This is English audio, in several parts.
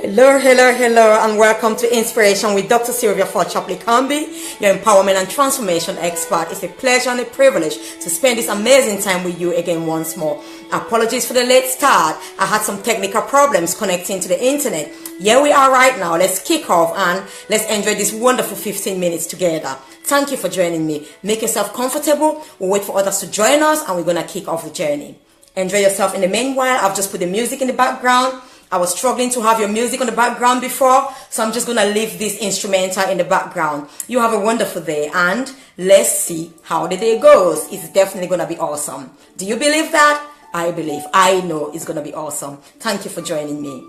Hello, hello, hello, and welcome to Inspiration with Dr. Sylvia Ford Chapley-Camby, your empowerment and transformation expert. It's a pleasure and a privilege to spend this amazing time with you again once more. Apologies for the late start. I had some technical problems connecting to the internet. Here we are right now. Let's kick off and let's enjoy this wonderful 15 minutes together. Thank you for joining me. Make yourself comfortable. We'll wait for others to join us and we're going to kick off the journey. Enjoy yourself. In the meanwhile, I've just put the music in the background. I was struggling to have your music on the background before, so I'm just going to leave this instrumental in the background. You have a wonderful day, and let's see how the day goes. It's definitely going to be awesome. Do you believe that? I believe. I know it's going to be awesome. Thank you for joining me.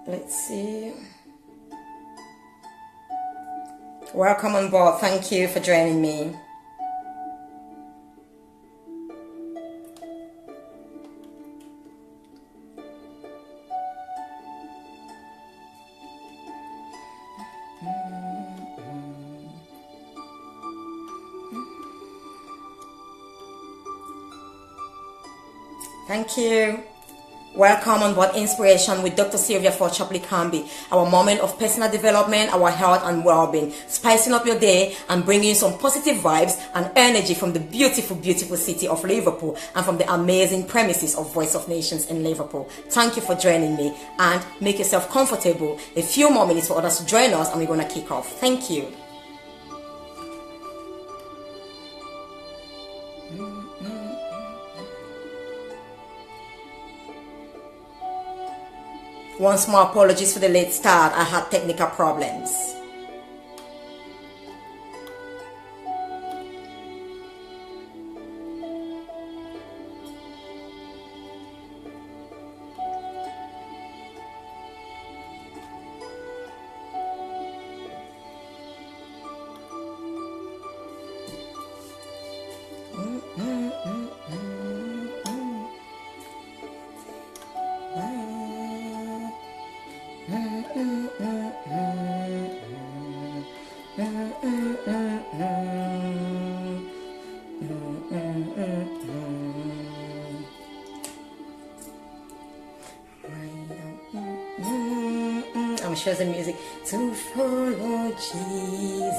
Let's see. Welcome on board. Thank you for joining me. Thank you. Welcome on board Inspiration with Dr. Sylvia Ford Chapley-Camby. Our moment of personal development, our health and well-being, spicing up your day and bringing some positive vibes and energy from the beautiful, beautiful city of Liverpool and from the amazing premises of Voice of Nations in Liverpool. Thank you for joining me and make yourself comfortable. A few more minutes for others to join us and we're going to kick off. Thank you. Once more, apologies for the late start. I had technical problems. I'm sure the music to follow Jesus.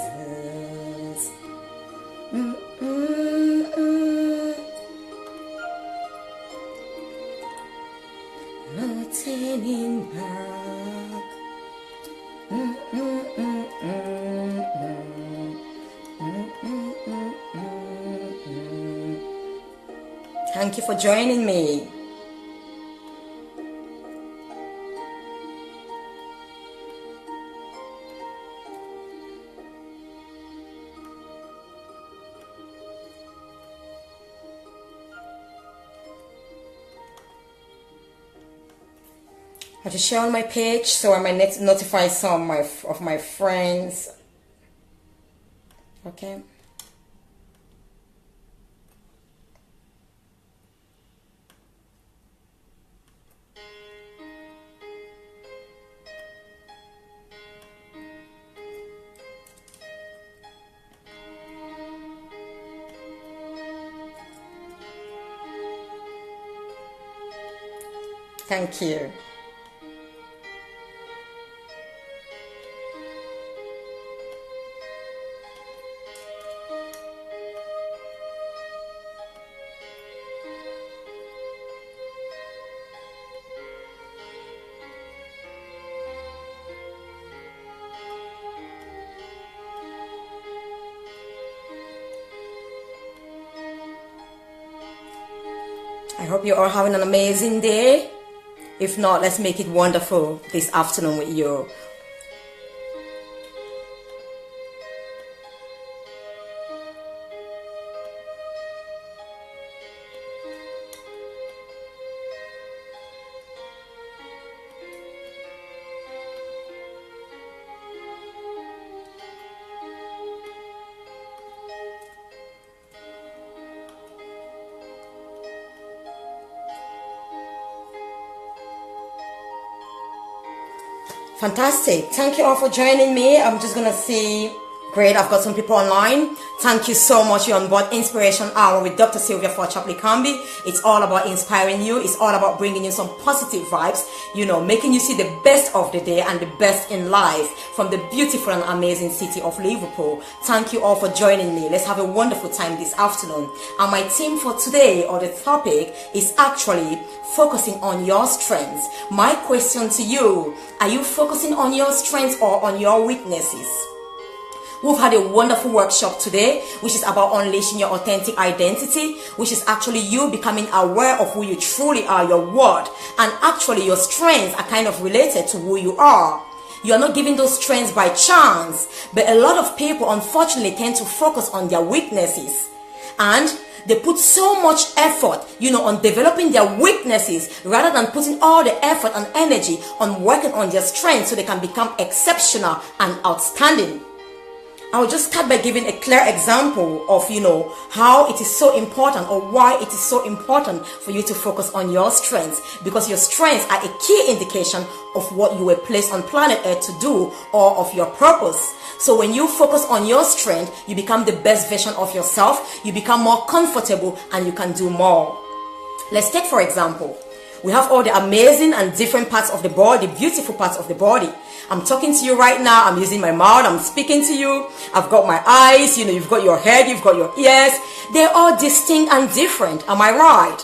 No turning back. Thank you for joining me. I just share on my page so I might notify some of my friends. Okay. Thank you. I hope you're all having an amazing day. If not, let's make it wonderful this afternoon with you. Fantastic. Thank you all for joining me. I'm just going to see Great, I've got some people online. Thank you so much. You're on board Inspiration Hour with Dr. Sylvia Forchapley-Camby. It's all about inspiring you. It's all about bringing you some positive vibes, making you see the best of the day and the best in life from the beautiful and amazing city of Liverpool. Thank you all for joining me. Let's have a wonderful time this afternoon. And my theme for today, or the topic, is actually focusing on your strengths. My question to you, are you focusing on your strengths or on your weaknesses? We've had a wonderful workshop today, which is about unleashing your authentic identity, which is actually you becoming aware of who you truly are, your worth, and actually your strengths are kind of related to who you are. You're not giving those strengths by chance, but a lot of people unfortunately tend to focus on their weaknesses. And they put so much effort, on developing their weaknesses rather than putting all the effort and energy on working on their strengths so they can become exceptional and outstanding. I will just start by giving a clear example of, how it is so important, or why it is so important for you to focus on your strengths, because your strengths are a key indication of what you were placed on planet Earth to do, or of your purpose. So when you focus on your strength, you become the best version of yourself, you become more comfortable, and you can do more. Let's take, for example, we have all the amazing and different parts of the body, beautiful parts of the body. I'm talking to you right now. I'm using my mouth. I'm speaking to you. I've got my eyes. You've got your head. You've got your ears. They're all distinct and different. Am I right?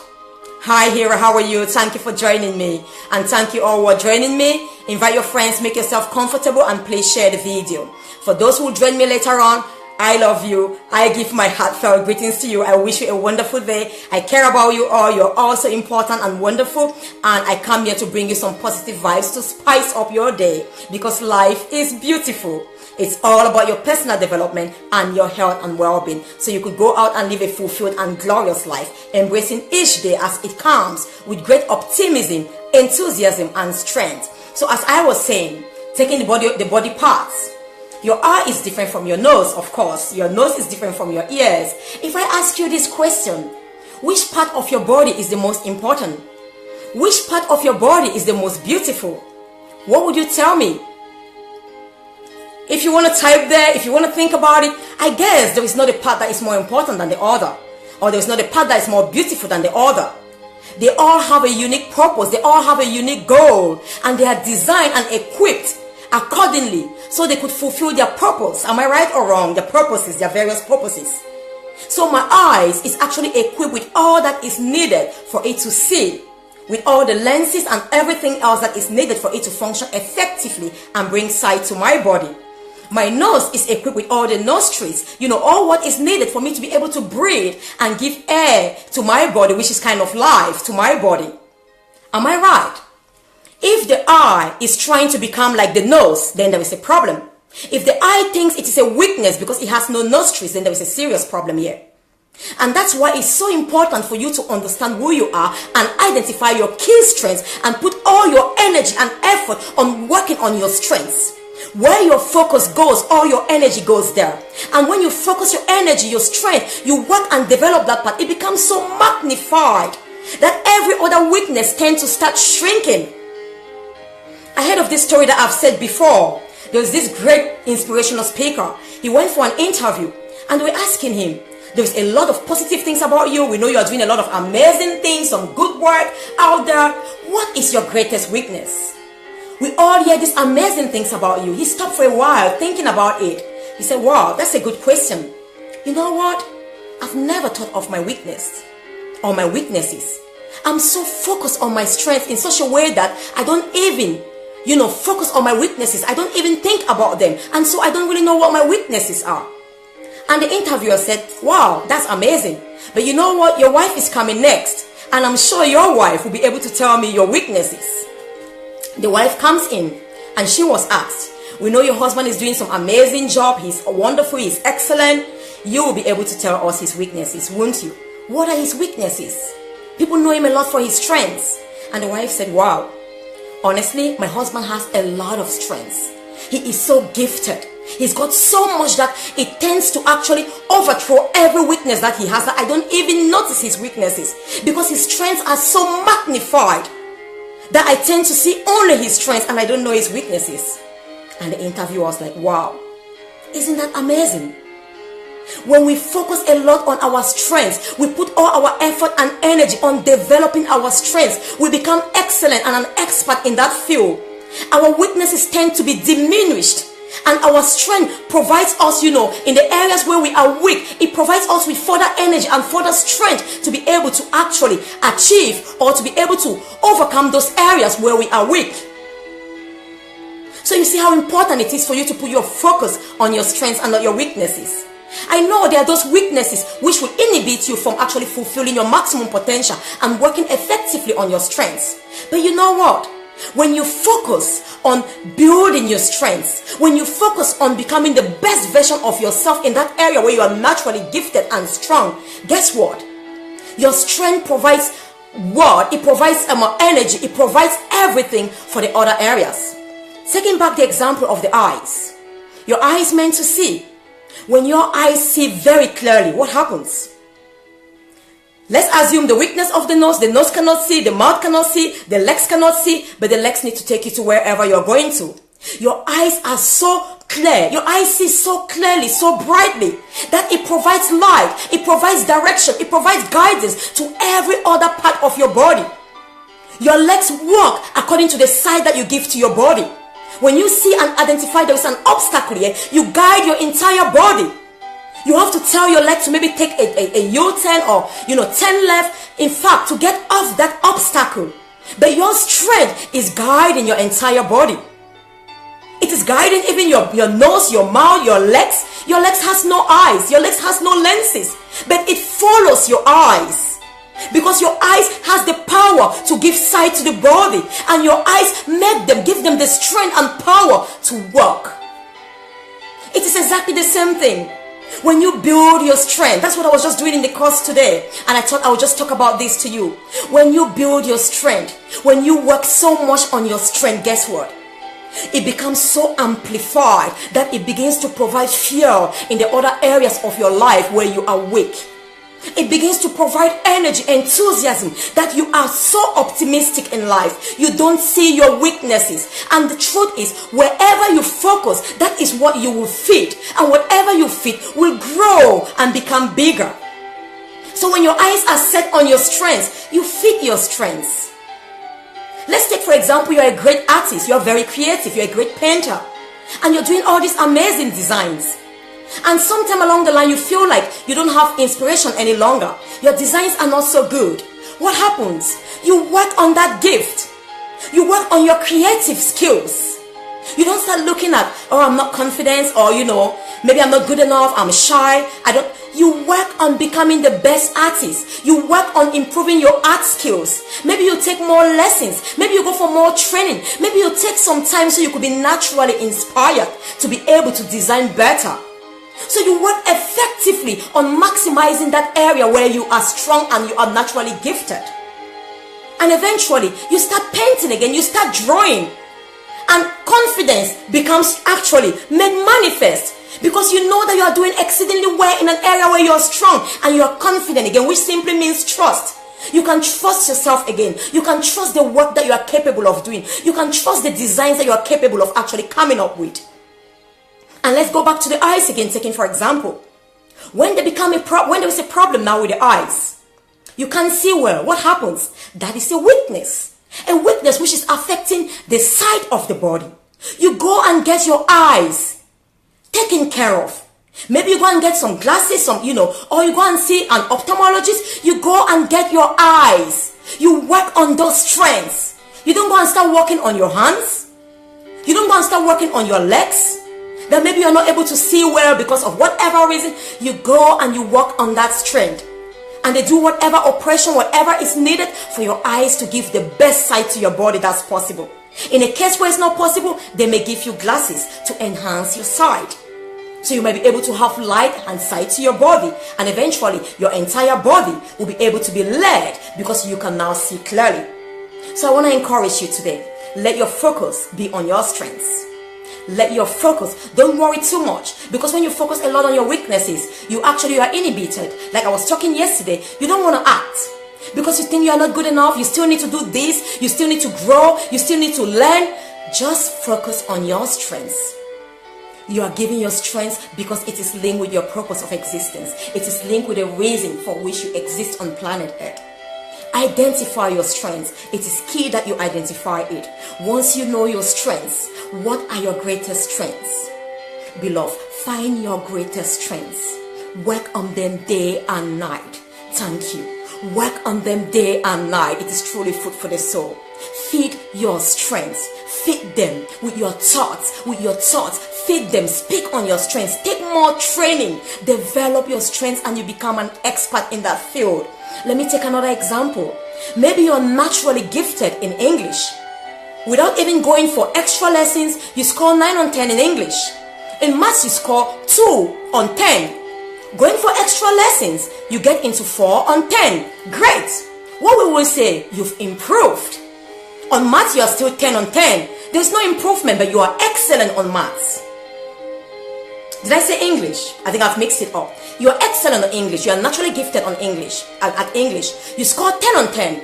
Hi, Hera. How are you? Thank you for joining me. And thank you all who are joining me. Invite your friends. Make yourself comfortable and please share the video. For those who will join me later on, I love you. I give my heartfelt greetings to you. I wish you a wonderful day. I care about you all. You're all so important and wonderful. And I come here to bring you some positive vibes to spice up your day, because life is beautiful. It's all about your personal development and your health and well-being, so you could go out and live a fulfilled and glorious life, embracing each day as it comes with great optimism, enthusiasm, and strength. So as I was saying, taking the body parts. Your eye is different from your nose, of course. Your nose is different from your ears. If I ask you this question, which part of your body is the most important? Which part of your body is the most beautiful? What would you tell me? If you want to type there, if you want to think about it, I guess there is not a part that is more important than the other, or there is not a part that is more beautiful than the other. They all have a unique purpose. They all have a unique goal, and they are designed and equipped accordingly so they could fulfill their purpose. Am I right or wrong? Their purposes, their various purposes. So my eyes is actually equipped with all that is needed for it to see, with all the lenses and everything else that is needed for it to function effectively and bring sight to my body. My nose is equipped with all the nostrils, all what is needed for me to be able to breathe and give air to my body, which is kind of life to my body. Am I right? If the eye is trying to become like the nose, then there is a problem. If the eye thinks it is a weakness because it has no nostrils, then there is a serious problem here. And that's why it's so important for you to understand who you are and identify your key strengths and put all your energy and effort on working on your strengths. Where your focus goes, all your energy goes there. And when you focus your energy, your strength, you work and develop that part, it becomes so magnified that every other weakness tends to start shrinking. Ahead of this story that I've said before, there was this great inspirational speaker. He went for an interview and we were asking him, there's a lot of positive things about you. We know you are doing a lot of amazing things, some good work out there. What is your greatest weakness? We all hear these amazing things about you. He stopped for a while thinking about it. He said, wow, that's a good question. You know what? I've never thought of my weakness or my weaknesses. I'm so focused on my strengths in such a way that I don't even focus on my weaknesses. I don't even think about them. And so I don't really know what my weaknesses are. And the interviewer said, wow, that's amazing. But you know what? Your wife is coming next. And I'm sure your wife will be able to tell me your weaknesses. The wife comes in and she was asked, we know your husband is doing some amazing job. He's wonderful. He's excellent. You will be able to tell us his weaknesses, won't you? What are his weaknesses? People know him a lot for his strengths. And the wife said, wow. Honestly, my husband has a lot of strengths. He is so gifted. He's got so much that it tends to actually overthrow every weakness that he has, that I don't even notice his weaknesses, because his strengths are so magnified that I tend to see only his strengths and I don't know his weaknesses. And the interviewer was like, wow, Isn't that amazing? When we focus a lot on our strengths, we put all our effort and energy on developing our strengths, we become excellent and an expert in that field. Our weaknesses tend to be diminished, and our strength provides us, in the areas where we are weak, it provides us with further energy and further strength to be able to actually achieve or to be able to overcome those areas where we are weak. So you see how important it is for you to put your focus on your strengths and not your weaknesses. I know there are those weaknesses which will inhibit you from actually fulfilling your maximum potential and working effectively on your strengths. But you know what? When you focus on building your strengths, when you focus on becoming the best version of yourself in that area where you are naturally gifted and strong, guess what? Your strength provides what? It provides energy. It provides everything for the other areas. Taking back the example of the eyes. Your eyes meant to see. When your eyes see very clearly, what happens? Let's assume the weakness of the nose cannot see, the mouth cannot see, the legs cannot see, but the legs need to take you to wherever you're going to. Your eyes are so clear, your eyes see so clearly, so brightly, that it provides light, it provides direction, it provides guidance to every other part of your body. Your legs walk according to the sight that you give to your body. When you see and identify there is an obstacle here, you guide your entire body. You have to tell your leg to maybe take a U-turn or, turn left. In fact, to get off that obstacle. But your strength is guiding your entire body. It is guiding even your nose, your mouth, your legs. Your legs has no eyes. Your legs has no lenses. But it follows your eyes. Because your eyes has the power to give sight to the body. And your eyes give them the strength and power to work. It is exactly the same thing. When you build your strength, that's what I was just doing in the course today. And I thought I would just talk about this to you. When you build your strength, when you work so much on your strength, guess what? It becomes so amplified that it begins to provide fuel in the other areas of your life where you are weak. It begins to provide energy, enthusiasm, that you are so optimistic in life. You don't see your weaknesses. And the truth is, wherever you focus, that is what you will feed. And whatever you feed will grow and become bigger. So when your eyes are set on your strengths, you feed your strengths. Let's take, for example, you're a great artist. You're very creative. You're a great painter. And you're doing all these amazing designs. And sometime along the line, you feel like you don't have inspiration any longer. Your designs are not so good. What happens? You work on that gift. You work on your creative skills. You don't start looking at, oh, I'm not confident, or, maybe I'm not good enough, I'm shy. You work on becoming the best artist. You work on improving your art skills. Maybe you take more lessons. Maybe you go for more training. Maybe you take some time so you could be naturally inspired to be able to design better. So you work effectively on maximizing that area where you are strong and you are naturally gifted. And eventually, you start painting again, you start drawing. And confidence becomes actually made manifest. Because you know that you are doing exceedingly well in an area where you are strong and you are confident again, which simply means trust. You can trust yourself again. You can trust the work that you are capable of doing. You can trust the designs that you are capable of actually coming up with. And let's go back to the eyes again, taking for example. When there is a problem now with the eyes, you can't see well. What happens? That is a weakness. A weakness which is affecting the sight of the body. You go and get your eyes taken care of. Maybe you go and get some glasses, or you go and see an ophthalmologist. You go and get your eyes. You work on those strengths. You don't go and start working on your hands. You don't go and start working on your legs. That maybe you're not able to see well because of whatever reason. You go and you work on that strength. And they do whatever operation, whatever is needed for your eyes to give the best sight to your body that's possible. In a case where it's not possible, they may give you glasses to enhance your sight. So you may be able to have light and sight to your body. And eventually, your entire body will be able to be led because you can now see clearly. So I want to encourage you today. Let your focus be on your strengths. Let your focus, don't worry too much, because when you focus a lot on your weaknesses, you are inhibited. Like I was talking yesterday, you don't want to act because you think you are not good enough. You still need to do this, you still need to grow, you still need to learn. Just focus on your strengths. You are giving your strength because it is linked with your purpose of existence. It is linked with a reason for which you exist on planet Earth. Identify your strengths. It is key that you identify it. Once you know your strengths, what are your greatest strengths? Beloved, find your greatest strengths. Work on them day and night. Thank you. Work on them day and night. It is truly food for the soul. Feed your strengths. Feed them with your thoughts. Feed them. Speak on your strengths. Take more training. Develop your strengths and you become an expert in that field. Let me take another example. Maybe you're naturally gifted in English. Without even going for extra lessons, you score 9 on 10 in English. In maths, you score 2 on 10. Going for extra lessons, you get into 4 on 10. Great. What we will say, you've improved. On maths, you are still 10 on 10. There's no improvement, but you are excellent on maths. Did I say English? I think I've mixed it up. You are excellent on English. You are naturally gifted on English. At English, you score 10 on 10.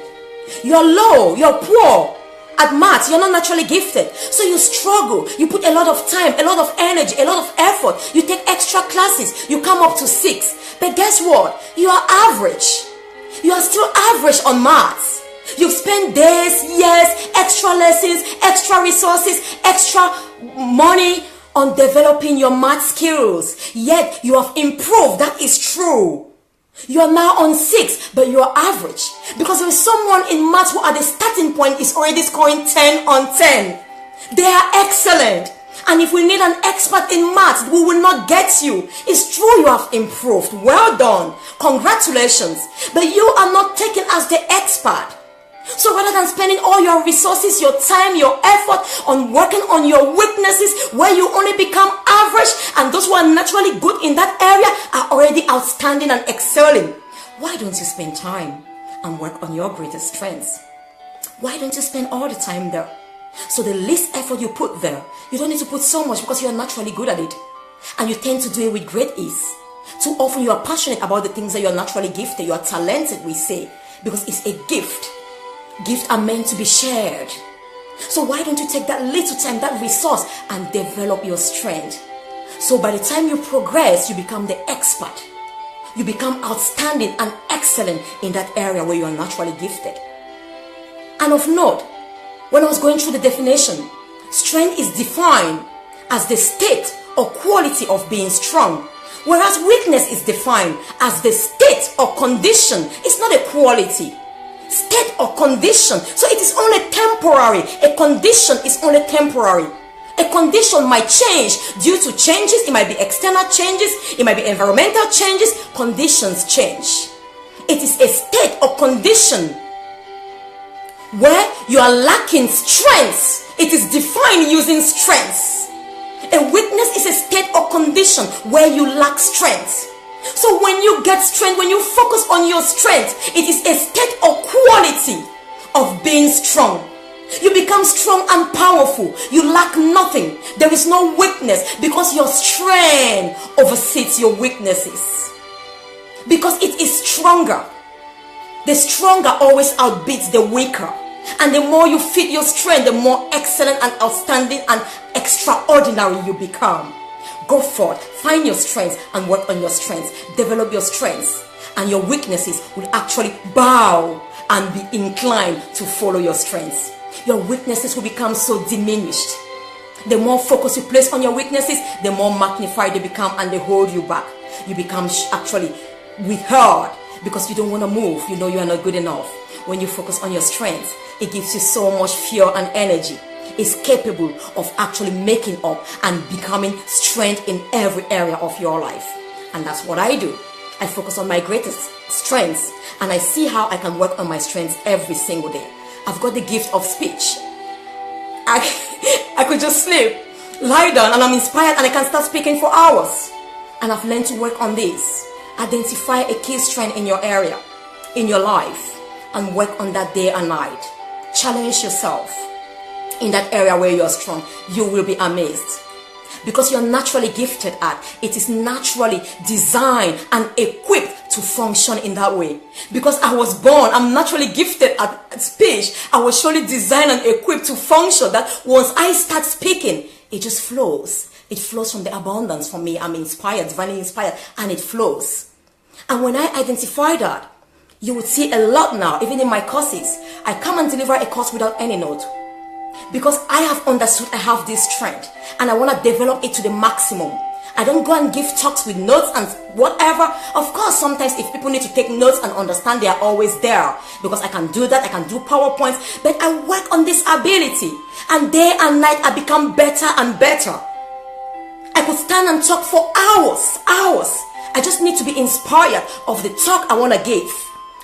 You are low. You are poor. At maths, you're not naturally gifted. So you struggle. You put a lot of time, a lot of energy, a lot of effort. You take extra classes. You come up to 6. But guess what? You are average. You are still average on maths. You've spent days, years, extra lessons, extra resources, extra money on developing your math skills. Yet you have improved. That is true. You are now on 6, but you are average. Because there is someone in maths who at the starting point is already scoring 10 on 10. They are excellent. And if we need an expert in maths, we will not get you. It's true you have improved. Well done. Congratulations. But you are not taken as the expert. So rather than spending all your resources, your time, your effort on working on your weaknesses where you only become average and those who are naturally good in that area are already outstanding and excelling, why don't you spend time and work on your greatest strengths? Why don't you spend all the time there? So the least effort you put there, you don't need to put so much because you are naturally good at it. And you tend to do it with great ease. Too often you are passionate about the things that you are naturally gifted. You are talented, we say, because it's a gift. Gifts are meant to be shared. So why don't you take that little time, that resource, and develop your strength? So by the time you progress, you become the expert. You become outstanding and excellent in that area where you are naturally gifted. And of note, when I was going through the definition, strength is defined as the state or quality of being strong, whereas weakness is defined as the state or condition. It's not a quality. State or condition. So it is only temporary. A condition is only temporary. A condition might change due to changes. It might be external changes. It might be environmental changes. Conditions change. It is a state or condition where you are lacking strength. It is defined using strengths. A weakness is a state or condition where you lack strength. So when you get strength, when you focus on your strength, it is a state or quality of being strong. You become strong and powerful. You lack nothing. There is no weakness because your strength oversees your weaknesses. Because it is stronger. The stronger always outbeats the weaker. And the more you feed your strength, the more excellent and outstanding and extraordinary you become. Go forth, find your strengths and work on your strengths. Develop your strengths and your weaknesses will actually bow and be inclined to follow your strengths. Your weaknesses will become so diminished. The more focus you place on your weaknesses, the more magnified they become and they hold you back. You become actually withheld because you don't want to move. You know you are not good enough. When you focus on your strengths, it gives you so much fuel and energy. Is capable of actually making up and becoming strength in every area of your life. And that's what I do. I focus on my greatest strengths and I see how I can work on my strengths every single day. I've got the gift of speech. I could just sleep, lie down, and I'm inspired and I can start speaking for hours. And I've learned to work on this. Identify a key strength in your area, in your life, and work on that day and night. Challenge yourself. In that area where you're strong, you will be amazed. Because you're naturally gifted at, it is naturally designed and equipped to function in that way. Because I was born, I'm naturally gifted at speech. I was surely designed and equipped to function that once I start speaking, it just flows. It flows from the abundance for me. I'm inspired, divinely inspired, and it flows. And when I identify that, you would see a lot now, even in my courses. I come and deliver a course without any note. Because I have understood I have this strength and I want to develop it to the maximum. I don't go and give talks with notes and whatever. Of course, sometimes if people need to take notes and understand, they are always there. Because I can do that, I can do PowerPoints. But I work on this ability. And day and night, I become better and better. I could stand and talk for hours. I just need to be inspired of the talk I want to give.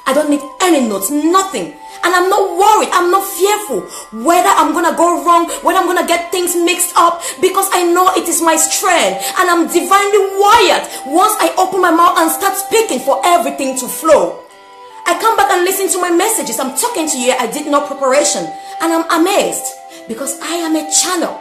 I don't need any notes, nothing. And I'm not worried, I'm not fearful whether I'm going to go wrong, whether I'm going to get things mixed up, because I know it is my strength and I'm divinely wired. Once I open my mouth and start speaking for everything to flow. I come back and listen to my messages. I'm talking to you, I did no preparation. And I'm amazed because I am a channel.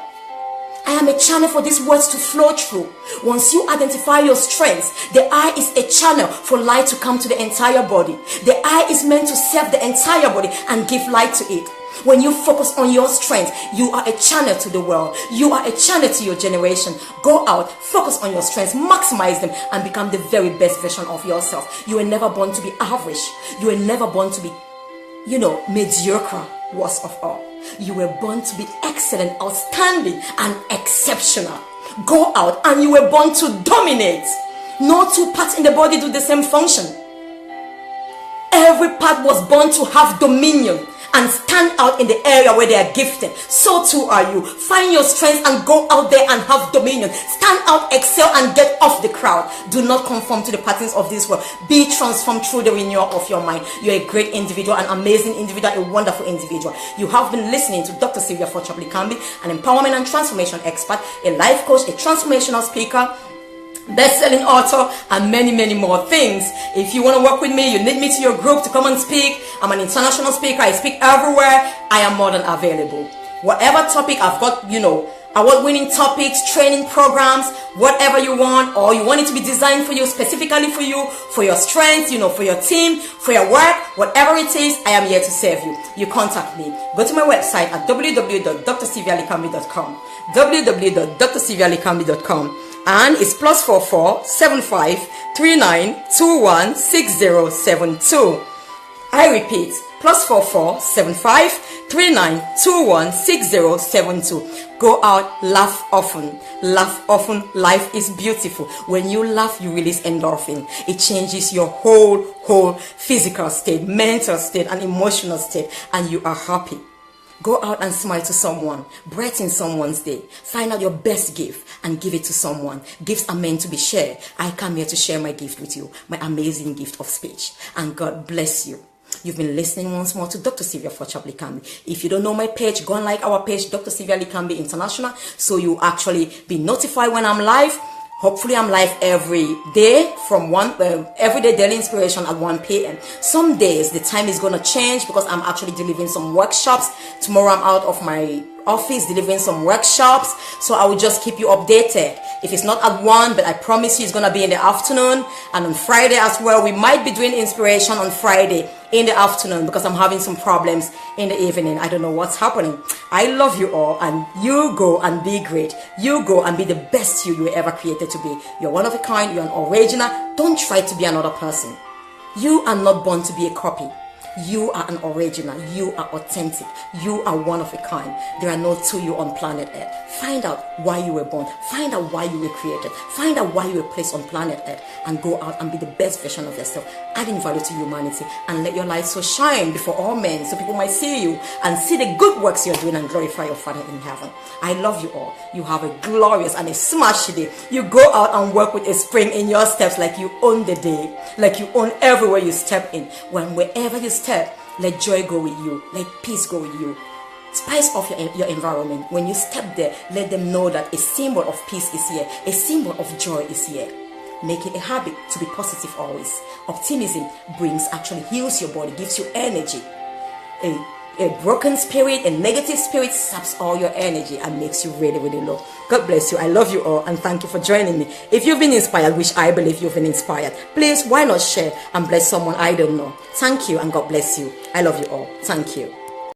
I am a channel for these words to flow through. Once you identify your strengths, the eye is a channel for light to come to the entire body. The eye is meant to serve the entire body and give light to it. When you focus on your strength, you are a channel to the world. You are a channel to your generation. Go out, focus on your strengths, maximize them, and become the very best version of yourself. You were never born to be average. You were never born to be, mediocre, worst of all. You were born to be excellent, outstanding, and exceptional. Go out and you were born to dominate. No two parts in the body do the same function. Every part was born to have dominion and stand out in the area where they are gifted. So too are you. Find your strengths and go out there and have dominion. Stand out, excel, and get off the crowd. Do not conform to the patterns of this world. Be transformed through the renewal of your mind. You're a great individual, an amazing individual, a wonderful individual. You have been listening to Dr. Sylvia Forchapley-Camby, an empowerment and transformation expert, a life coach, a transformational speaker, best-selling author, and many more things. If you want to work with me, you need me to your group to come and speak. I'm an international speaker. I speak everywhere. I am more than available. Whatever topic I've got, award-winning topics, training programs, whatever you want, or you want it to be designed for you, specifically for you, for your strengths, for your team, for your work, whatever it is, I am here to serve you. You contact me. Go to my website at www.drsylvialikambi.com www.drsylvialikambi.com, and it's +44 75 39 21 6072. I repeat, +44 75 39 21 6072. Go out, laugh often. Laugh often. Life is beautiful. When you laugh, you release endorphin. It changes your whole physical state, mental state, and emotional state, and you are happy. Go out and smile to someone. Brighten someone's day. Find out your best gift and give it to someone. Gifts are meant to be shared. I come here to share my gift with you, my amazing gift of speech. And God bless you. You've been listening once more to Dr. Sylvia Forchapley-Camby. If you don't know my page, go and like our page, Dr. Sylvia Likambi International, so you actually be notified when I'm live. Hopefully I'm live every day from everyday daily inspiration at 1 p.m. Some days the time is going to change because I'm actually delivering some workshops. Tomorrow I'm out of my office delivering some workshops, so I will just keep you updated. If it's not at 1, but I promise you it's going to be in the afternoon. And on Friday as well, we might be doing inspiration on Friday in the afternoon because I'm having some problems in the evening. I don't know what's happening. I love you all, and you go and be great. You go and be the best you were ever created to be. You're one of a kind. You're an original. Don't try to be another person. You are not born to be a copy. You are an original. You are authentic. You are one of a kind. There are no two you on planet Earth. Find out why you were born. Find out why you were created. Find out why you were placed on planet Earth, and go out and be the best version of yourself, adding value to humanity, and let your light so shine before all men, so people might see you and see the good works you're doing and glorify your Father in heaven. I love you all. You have a glorious and a smashy day. You go out and work with a spring in your steps like you own the day, like you own everywhere you step in. Wherever you step, let joy go with you, let peace go with you. Spice off your environment. When you step there, let them know that a symbol of peace is here, a symbol of joy is here. Make it a habit to be positive always. Optimism heals your body, gives you energy. A broken spirit, a negative spirit saps all your energy and makes you really low. God bless you. I love you all, and thank you for joining me. If you've been inspired, which I believe you've been inspired, please, why not share and bless someone I don't know? Thank you, and God bless you. I love you all. Thank you.